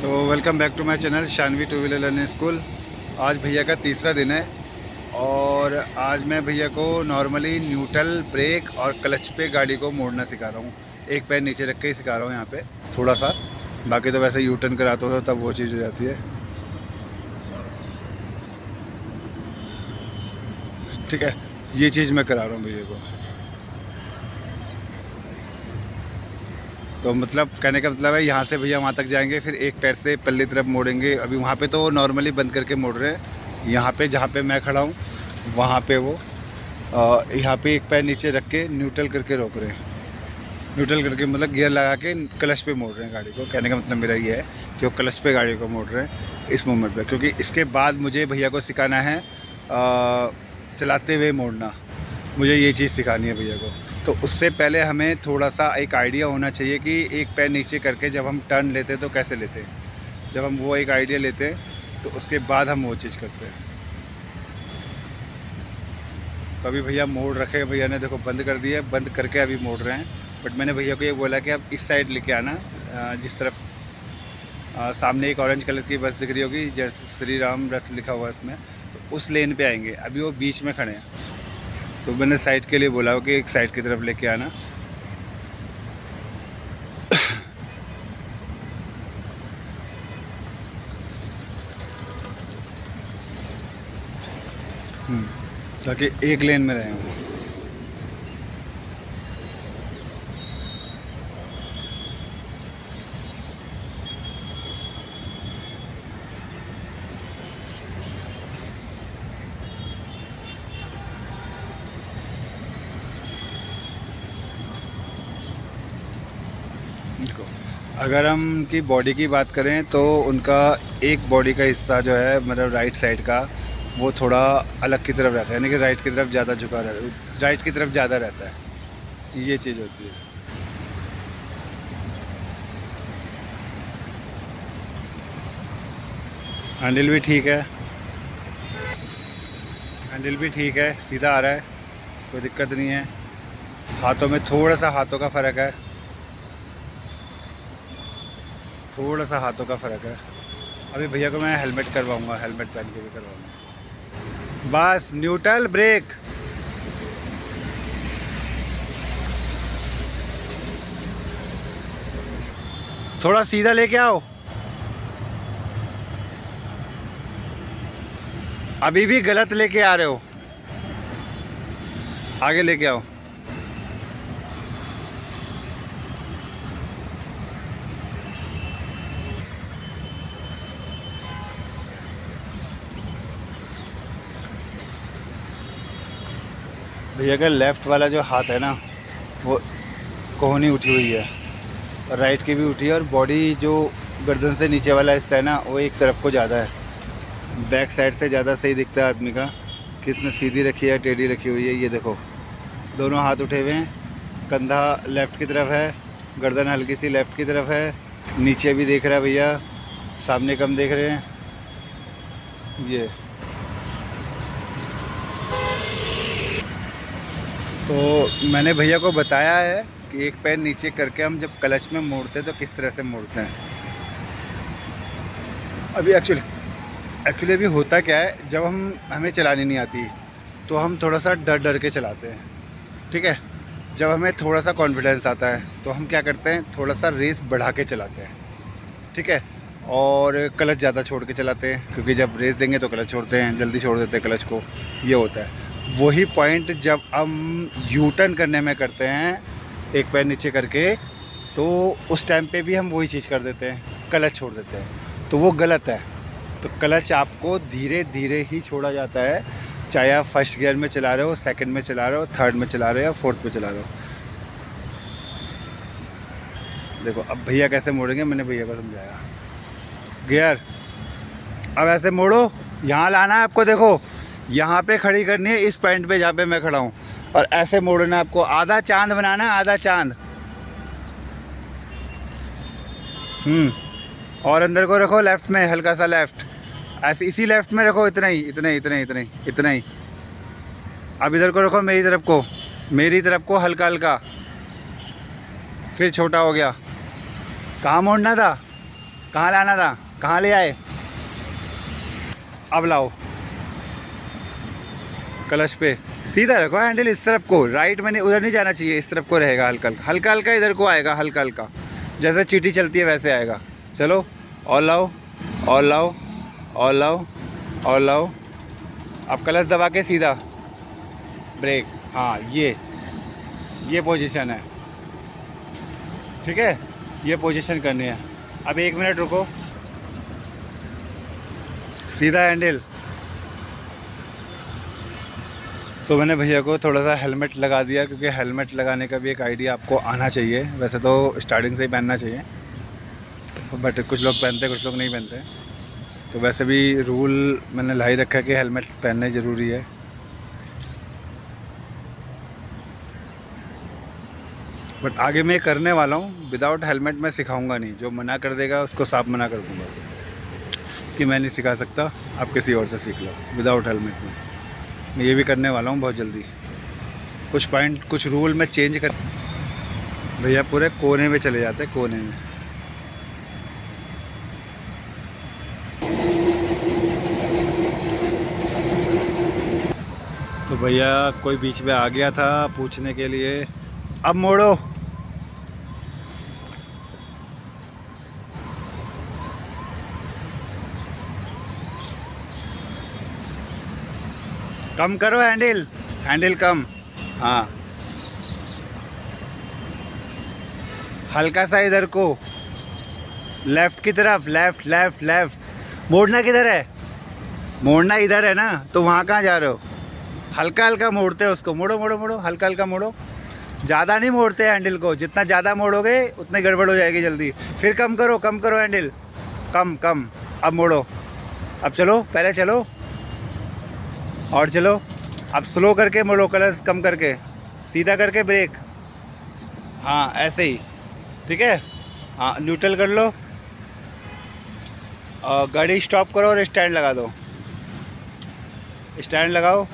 तो welcome back to my channel Shanvi two wheeler learning school. आज भैया का तीसरा दिन है और आज मैं भैया को नॉर्मली न्यूट्रल, ब्रेक और क्लच पे गाड़ी को मोड़ना सिखा रहा हूँ। एक पैर नीचे रख के ही सिखा रहा हूँ यहाँ पे थोड़ा सा। बाकी तो वैसे यू टर्न कराता हो तब वो चीज़ हो जाती है। ठीक है, ये चीज़ मैं करा रहा हूँ भैया को। तो मतलब कहने का मतलब है यहाँ से भैया वहाँ तक जाएंगे, फिर एक पैर से पल्ली तरफ मोड़ेंगे। अभी वहाँ पे तो नॉर्मली बंद करके मोड़ रहे हैं। यहाँ पे जहाँ पे मैं खड़ा हूँ वहाँ पे वो यहाँ पे एक पैर नीचे रख के न्यूट्रल करके रोक रहे हैं। न्यूट्रल करके मतलब गियर लगा के क्लच पे मोड़ रहे हैं गाड़ी को। कहने का मतलब मेरा ये है कि वो क्लच पे गाड़ी को मोड़ रहे हैं इस मोमेंट पे, क्योंकि इसके बाद मुझे भैया को सिखाना है चलाते हुए मोड़ना। मुझे ये चीज़ सिखानी है भैया को। तो उससे पहले हमें थोड़ा सा एक आइडिया होना चाहिए कि एक पैर नीचे करके जब हम टर्न लेते हैं तो कैसे लेते हैं। जब हम वो एक आइडिया लेते हैं तो उसके बाद हम वो चीज़ करते हैं। तो अभी भैया मोड़ रखे, भैया ने देखो बंद कर दिया, बंद करके अभी मोड़ रहे हैं। बट मैंने भैया को ये बोला कि आप इस साइड लेके आना, जिस तरफ सामने एक ऑरेंज कलर की बस दिख रही होगी जैसे श्री राम रथ लिखा हुआ है इसमें, तो उस लेन पे आएंगे। अभी वो बीच में खड़े हैं तो मैंने साइड के लिए बोला हो कि एक साइड की तरफ लेके आना। ताकि एक लेन में रहें वो। देखो, अगर हम उनकी बॉडी की बात करें तो उनका एक बॉडी का हिस्सा जो है मतलब राइट साइड का वो थोड़ा अलग की तरफ रहता है, यानी कि राइट की तरफ ज़्यादा झुका रहता है, राइट की तरफ ज़्यादा रहता है। ये चीज़ होती है। हैंडल भी ठीक है, हैंडल भी ठीक है, सीधा आ रहा है, कोई दिक्कत नहीं है। हाथों में थोड़ा सा हाथों का फ़र्क है, थोड़ा सा हाथों का फ़र्क है। अभी भैया को मैं हेलमेट करवाऊंगा, हेलमेट पहन के भी करवाऊंगा। बस न्यूट्रल ब्रेक। थोड़ा सीधा लेके आओ, अभी भी गलत लेके आ रहे हो, आगे लेके आओ। भैया का लेफ़्ट वाला जो हाथ है ना वो कोहनी उठी हुई है और राइट की भी उठी है, और बॉडी जो गर्दन से नीचे वाला हिस्सा है ना वो एक तरफ को ज़्यादा है। बैक साइड से ज़्यादा सही दिखता है आदमी का कि इसने सीधी रखी है टेढ़ी रखी हुई है। ये देखो दोनों हाथ उठे हुए हैं, कंधा लेफ़्ट की तरफ है, गर्दन हल्की सी लेफ़्ट की तरफ है, नीचे भी देख रहा है भैया, सामने कम देख रहे हैं। ये तो मैंने भैया को बताया है कि एक पैर नीचे करके हम जब क्लच में मोड़ते हैं तो किस तरह से मोड़ते हैं। अभी एक्चुअली अभी होता क्या है, जब हमें चलानी नहीं आती तो हम थोड़ा सा डर डर के चलाते हैं। ठीक है, जब हमें थोड़ा सा कॉन्फिडेंस आता है तो हम क्या करते हैं, थोड़ा सा रेस बढ़ा के चलाते हैं। ठीक है, और क्लच ज़्यादा छोड़ के चलाते हैं, क्योंकि जब रेस देंगे तो क्लच छोड़ते हैं, जल्दी छोड़ देते हैं क्लच को। ये होता है। वही पॉइंट जब हम यू टर्न करने में करते हैं एक पैर नीचे करके, तो उस टाइम पे भी हम वही चीज़ कर देते हैं, क्लच छोड़ देते हैं, तो वो गलत है। तो क्लच आपको धीरे धीरे ही छोड़ा जाता है, चाहे आप फर्स्ट गियर में चला रहे हो, सेकंड में चला रहे हो, थर्ड में चला रहे हो या फोर्थ में चला रहे हो। देखो अब भैया कैसे मोड़ेंगे, मैंने भैया को समझाया। गियर अब ऐसे मोड़ो, यहाँ लाना है आपको। देखो यहाँ पे खड़ी करनी है, इस पॉइंट पे जहाँ पे मैं खड़ा हूँ, और ऐसे मोड़ना है आपको। आधा चांद बनाना है, आधा चांद। और अंदर को रखो लेफ़्ट में, हल्का सा लेफ़्ट, ऐसे इसी लेफ़्ट में रखो। इतना ही इतना ही इतना ही इतना ही इतना ही। अब इधर को रखो, मेरी तरफ को, मेरी तरफ को हल्का हल्का, फिर छोटा हो गया। कहाँ मोड़ना था? कहाँ लाना था, कहाँ ले आए? अब लाओ क्लच पे सीधा रखो हैंडल इस तरफ को, राइट में नहीं, उधर नहीं जाना चाहिए, इस तरफ को रहेगा, हल्का हल्का हल्का हल्का इधर को आएगा, हल्का हल्का जैसे चींटी चलती है वैसे आएगा। चलो और लाओ और लाओ और लाओ और लाओ। अब क्लच दबा के सीधा ब्रेक, हाँ ये पोजीशन है, ठीक है, ये पोजीशन करनी है। अब 1 मिनट रुको, सीधा हैंडल। तो मैंने भैया को थोड़ा सा हेलमेट लगा दिया, क्योंकि हेलमेट लगाने का भी एक आइडिया आपको आना चाहिए। वैसे तो स्टार्टिंग से ही पहनना चाहिए, बट कुछ लोग पहनते हैं कुछ लोग नहीं पहनते, तो वैसे भी रूल मैंने ला ही रखा है कि हेलमेट पहनना ज़रूरी है। बट आगे मैं करने वाला हूँ, विदाउट हेलमेट मैं सिखाऊंगा नहीं, जो मना कर देगा उसको साफ मना कर दूंगा कि मैं नहीं सिखा सकता, आप किसी और से सीख लो विदाउट हेलमेट में। मैं ये भी करने वाला हूँ बहुत जल्दी, कुछ पॉइंट कुछ रूल में चेंज कर। भैया पूरे कोने में चले जाते हैं, कोने में। तो भैया कोई बीच में आ गया था पूछने के लिए, अब मोड़ो। कम करो हैंडल, हैंडल कम, हाँ हल्का सा इधर को, लेफ़्ट की तरफ, लेफ़्ट लेफ़्ट लेफ़्ट। मोड़ना किधर है? मोड़ना इधर है ना, तो वहाँ कहाँ जा रहे हो? हल्का हल्का मोड़ते हैं उसको, मोड़ो मोड़ो मोड़ो, हल्का हल्का मोड़ो, ज़्यादा नहीं मोड़ते हैंडल को, जितना ज़्यादा मोड़ोगे उतनी गड़बड़ हो जाएगी जल्दी। फिर कम करो हैंडल, कम कम। अब मोड़ो, अब चलो, पहले चलो और चलो। अब स्लो करके मोड़ो, क्लच कम करके, सीधा करके ब्रेक, हाँ ऐसे ही, ठीक है। हाँ न्यूट्रल कर लो और गाड़ी स्टॉप करो और स्टैंड लगा दो, स्टैंड लगाओ।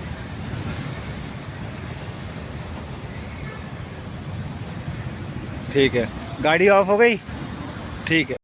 ठीक है, गाड़ी ऑफ हो गई, ठीक है।